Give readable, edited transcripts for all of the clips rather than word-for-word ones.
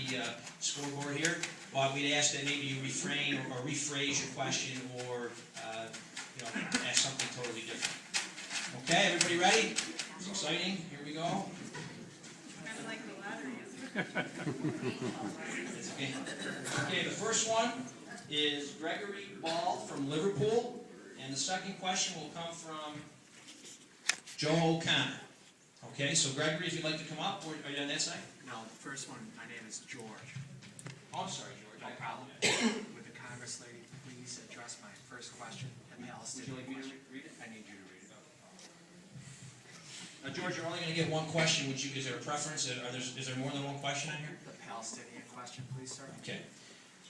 the scoreboard here, but we'd ask that maybe you refrain or rephrase your question or ask something totally different. Okay, everybody ready? It's exciting. Here we go. Kind of like the lottery, Okay, the first one is Gregory Ball from Liverpool, and the second question will come from Joe O'Connor. Okay, so Gregory, if you'd like to come up, or are you on that side? No, the first one, my name is George. Oh, I'm sorry, George. No problem. Would the Congress lady please address my first question, the Palestinian Would you like me to question? read it? I need you to read it. George, you're only going to get one question. Is there a preference? Is there more than one question on here? The Palestinian question, please, sir. Okay.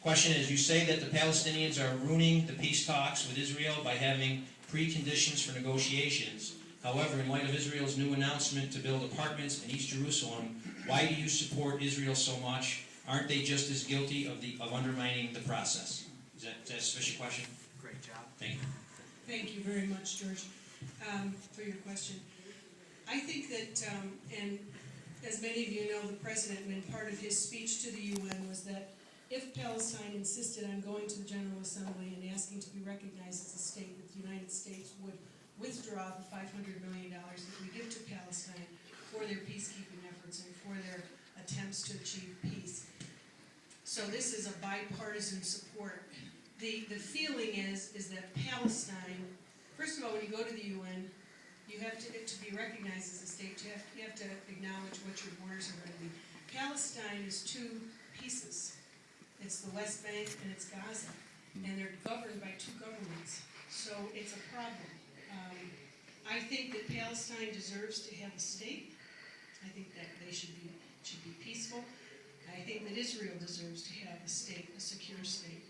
Question is, you say that the Palestinians are ruining the peace talks with Israel by having preconditions for negotiations. However, in light of Israel's new announcement to build apartments in East Jerusalem, why do you support Israel so much? Aren't they just as guilty of undermining the process? Is that a sufficient question? Great job. Thank you. Thank you very much, George, for your question. I think that, and as many of you know, the President, in part of his speech to the UN, was that if Palestine insisted on going to the General Assembly and asking to be recognized as a state, that the United States would withdraw the $500 million that we give to Palestine for their peacekeeping efforts and for their attempts to achieve peace. So this is a bipartisan support. The feeling is that Palestine, first of all, when you go to the UN, you have to be recognized as a state, you have to acknowledge what your borders are going to be. Palestine is two pieces. It's the West Bank and it's Gaza. And they're governed by two governments. So it's a problem. I think that Palestine deserves to have a state. I think that they should be peaceful. I think that Israel deserves to have a state, a secure state.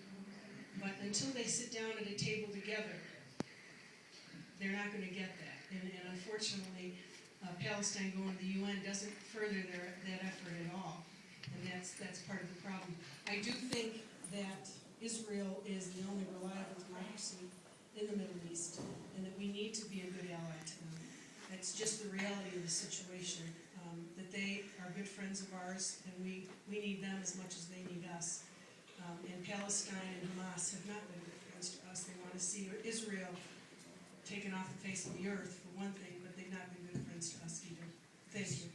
But until they sit down at a table together, they're not going to get that. And unfortunately, Palestine going to the UN doesn't further that effort at all. And that's part of the problem. I do think that Israel is the only reliable democracy in the Middle East, and that we need to be a good ally to them. That's just the reality of the situation, that they are good friends of ours, and we need them as much as they need us. And Palestine and Hamas have not been good friends to us. They want to see Israel taken off the face of the earth, for one thing, but they've not been good friends to us either. Thank you.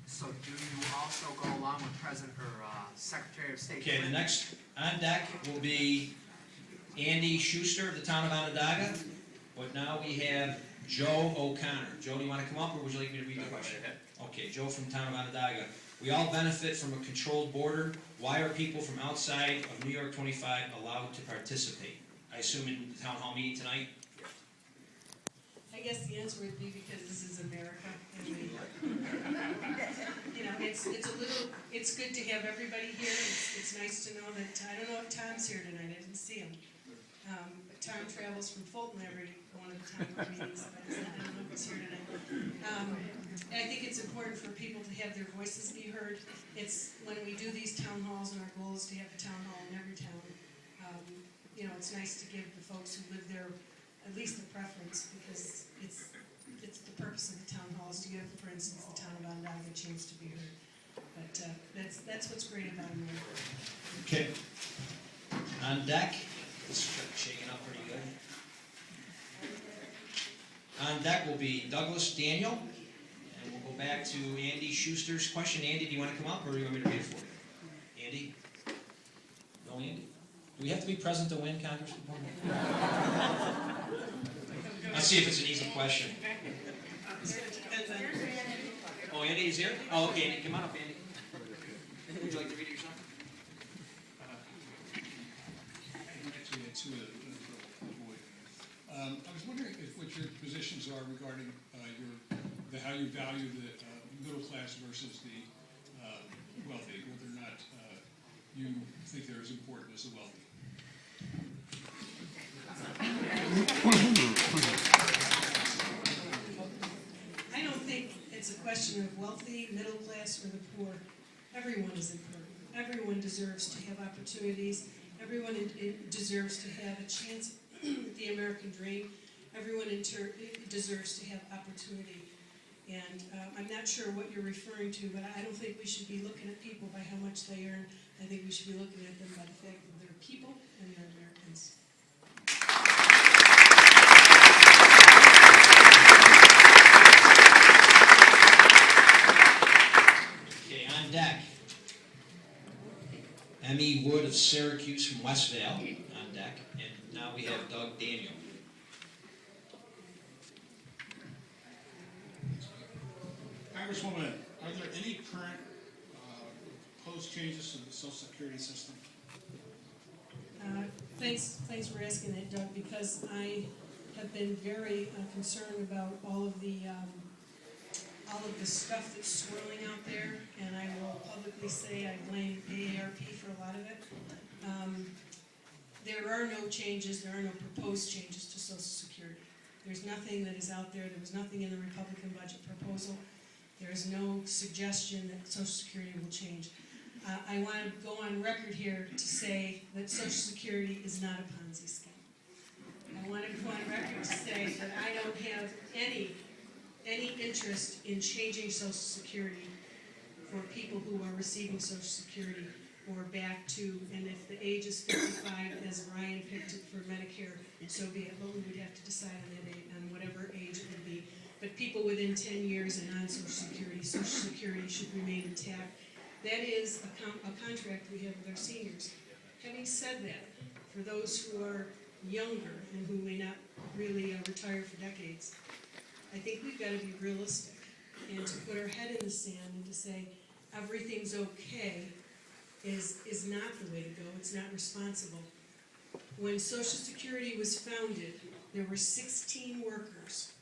So do you also go along with President or Secretary of State? Okay, the next on deck will be Andy Schuster of the town of Onondaga, but now we have Joe O'Connor. Joe, do you want to come up, or would you like me to read the question? Okay, Joe from the town of Onondaga. We all benefit from a controlled border. Why are people from outside of New York 25 allowed to participate? I assume in the town hall meeting tonight? I guess the answer would be because this is America. And it's good to have everybody here. It's nice to know that, I don't know if Tom's here tonight, I didn't see him. But Tom travels from Fulton every one of the town hall meetings, but I don't know if he's here tonight. I think it's important for people to have their voices be heard. It's when we do these town halls, and our goal is to have a town hall in every town. It's nice to give the folks who live there at least the preference, because it's the purpose of the town hall is to give, for instance, the town of Onondaga a chance to be heard. But that's what's great about America. Okay. On deck, this is shaking up pretty good. On deck will be Douglas Daniel, and we'll go back to Andy Schuster's question. Andy, do you want to come up, or do you want me to read it for you? Andy? No, Andy? Do we have to be present to win, Congressman? Let's see if it's an easy question. Oh, Andy is here? Oh, okay, Andy, come on up, Andy. Would you like to read it yourself? Actually, it's I was wondering what your positions are regarding how you value the middle class versus the wealthy, whether or not you think they're as important as the wealthy. I don't think it's a question of wealthy, middle class, or the poor. Everyone is important. Everyone deserves to have opportunities. Everyone deserves to have a chance at the American dream. Everyone deserves to have opportunity. And I'm not sure what you're referring to, but I don't think we should be looking at people by how much they earn. I think we should be looking at them by the fact that they're people and they're Americans. Okay, on deck. Emmy Wood of Syracuse from Westvale on deck. And now we have Doug Daniel. Congresswoman, are there any current proposed changes to the Social Security system? Thanks for asking that, Doug, because I have been very concerned about all of the stuff that's swirling out there, and I will publicly say I blame AARP for a lot of it. There are no changes, there are no proposed changes to Social Security. There's nothing that is out there, there was nothing in the Republican budget proposal. There is no suggestion that Social Security will change. I want to go on record here to say that Social Security is not a Ponzi scheme. I want to go on record to say that I don't have any interest in changing Social Security for people who are receiving Social Security or back to, and if the age is 55, as Ryan picked it for Medicare, so be it, but we would have to decide on that age, on whatever age it would be. But people within 10 years and on Social Security should remain intact. That is a contract we have with our seniors. Having said that, for those who are younger and who may not really retire for decades, I think we've got to be realistic and to put our head in the sand and to say everything's okay is not the way to go. It's not responsible. When Social Security was founded, there were 16 workers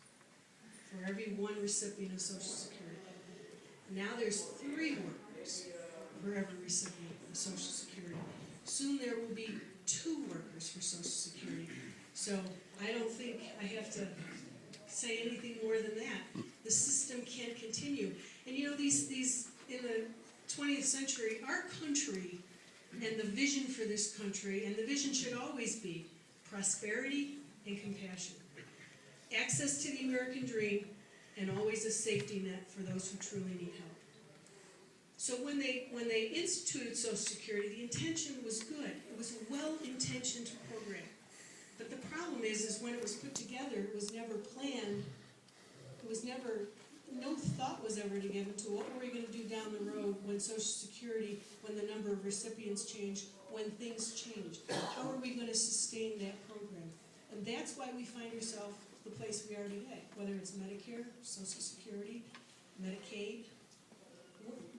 for every one recipient of Social Security. Now there's 3 workers for every recipient of Social Security. Soon there will be 2 workers for Social Security. So I don't think I have to say anything more than that. The system can't continue. And you know, these in the 20th century, our country and the vision for this country, and the vision should always be prosperity and compassion. Access to the American dream, and always a safety net for those who truly need help. So when they instituted Social Security, the intention was good. It was a well-intentioned program. But the problem is when it was put together, it was never planned. It was never, no thought was ever given to what were we going to do down the road when Social Security, when the number of recipients changed, when things changed. How are we going to sustain that program? And that's why we find ourselves the place we are today, whether it's Medicare, Social Security, Medicaid,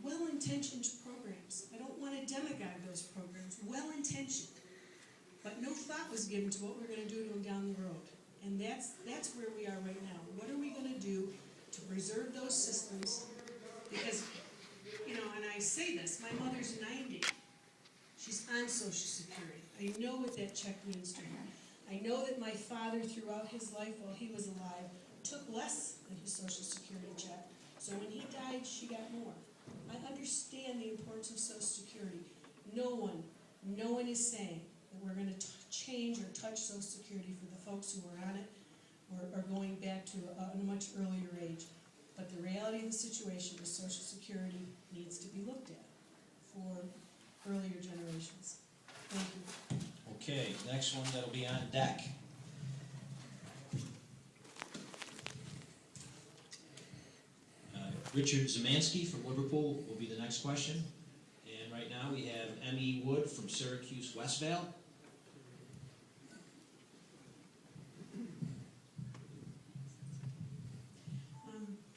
well-intentioned programs. I don't want to demagogue those programs, well-intentioned. But no thought was given to what we're going to do to them down the road. And that's where we are right now. What are we going to do to preserve those systems? Because, you know, and I say this, my mother's 90. She's on Social Security. I know what that check means to her. I know that my father, throughout his life while he was alive, took less than his Social Security check. So when he died, she got more. I understand the importance of Social Security. No one is saying that we're going to change or touch Social Security for the folks who are on it or going back to a much earlier age. But the reality of the situation is Social Security needs to be looked at for earlier generations. Thank you. Okay, next one that'll be on deck. Richard Zemansky from Liverpool will be the next question. And right now we have M.E. Wood from Syracuse Westvale.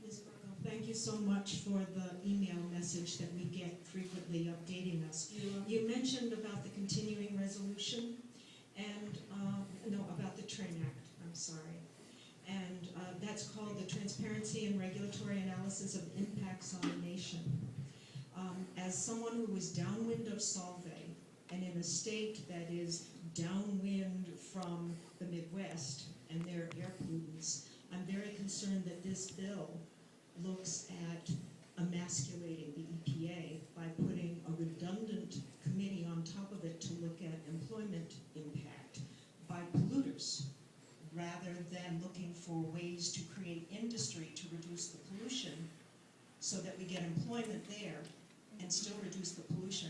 Ms. Buerkle, thank you so much for the email message that we get frequently updating us. You mentioned about the continuing resolution and, about the TRAIN Act, I'm sorry. And that's called the Transparency and Regulatory Analysis of Impacts on the Nation. As someone who was downwind of Solvay, and in a state that is downwind from the Midwest and their air pollutants, I'm very concerned that this bill looks at emasculating the EPA by putting a redundant committee on top of it to look at employment impact by polluters, rather than looking for ways to create industry to reduce the pollution get employment there and still reduce the pollution